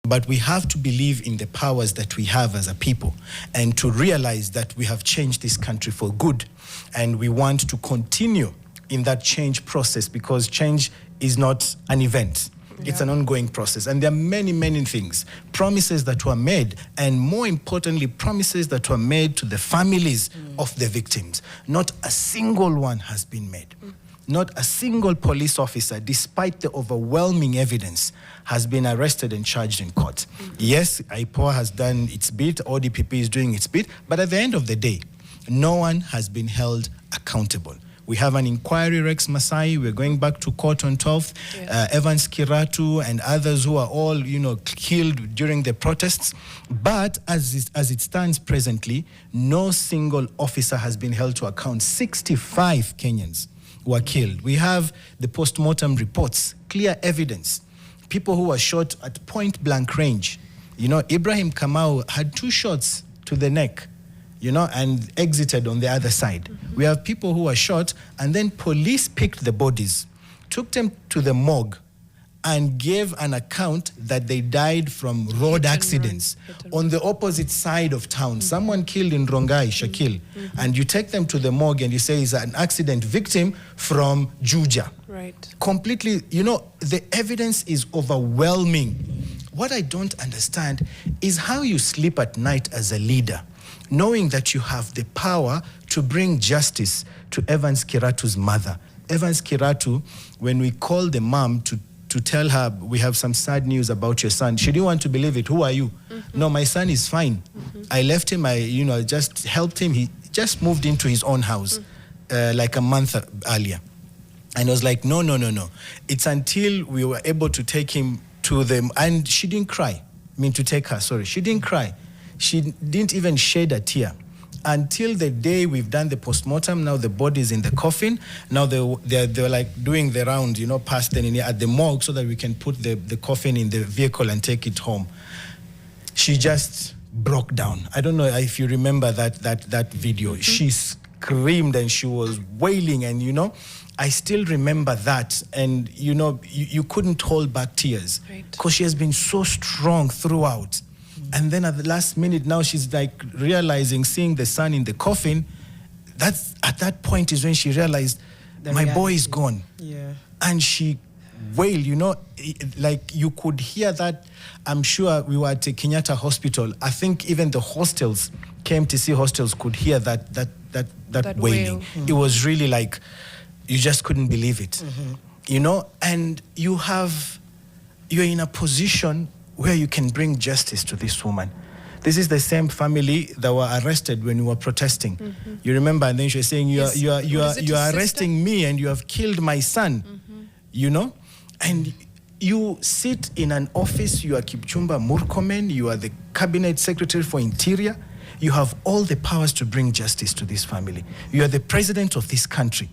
But we have to believe in the powers that we have as a people and to realize that we have changed this country for good. And we want to continue in that change process, because change is not an event. It's an ongoing process. And there are many, many things, promises that were made, and more importantly, promises that were made to the families of the victims. Not a single one has been made. Not a single police officer, despite the overwhelming evidence, has been arrested and charged in court. Yes, IPOA has done its bit, ODPP is doing its bit, but at the end of the day, no one has been held accountable. We have an inquiry, Rex Masai, we're going back to court on 12th, Evans Kiratu and others who are all, killed during the protests. But as it stands presently, no single officer has been held to account. 65 Kenyans were killed. We have the post-mortem reports, clear evidence. People who were shot at point-blank range. Ibrahim Kamau had 2 shots to the neck, and exited on the other side. We have people who were shot, and then police picked the bodies, took them to the morgue, and gave an account that they died from road accidents on the opposite side of town. Someone killed in Rongai, Shakil, and you take them to the morgue and you say it's an accident victim from Juja. Right. Completely, the evidence is overwhelming. What I don't understand is how you sleep at night as a leader, knowing that you have the power to bring justice to Evans Kiratu's mother. Evans Kiratu, when we called the mom to tell her, we have some sad news about your son, she didn't want to believe it. Who are you? No, my son is fine. I left him, I just helped him. He just moved into his own house like a month earlier. And I was like, no. It's until we were able to take him to them, and she didn't cry. To take her, sorry. She didn't cry. She didn't even shed a tear. Until the day we've done the postmortem, now the body is in the coffin. Now they're like doing the round, past at the morgue, so that we can put the coffin in the vehicle and take it home. She just broke down. I don't know if you remember that video. She screamed and she was wailing, and I still remember that. And you couldn't hold back tears, because she has been so strong throughout. And then at the last minute, now she's like realizing, seeing the son in the coffin. That's at that point is when she realized my boy is gone. Yeah. And she wailed, like you could hear that. I'm sure we were at Kenyatta Hospital. I think even the hostels, KMTC hostels, could hear that wailing. It was really like, you just couldn't believe it. And you're in a position where you can bring justice to this woman. This is the same family that were arrested when we were protesting. You remember? And then she was saying, you are arresting me and you have killed my son. And you sit in an office, you are Kipchumba Murkomen, you are the cabinet secretary for interior. You have all the powers to bring justice to this family. You are the president of this country.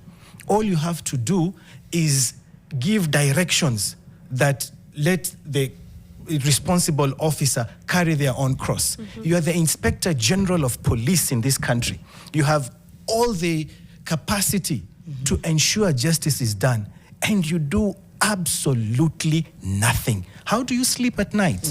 All you have to do is give directions that let the responsible officer carry their own cross. You are the Inspector General of Police in this country. You have all the capacity to ensure justice is done, and you do absolutely nothing. How do you sleep at night?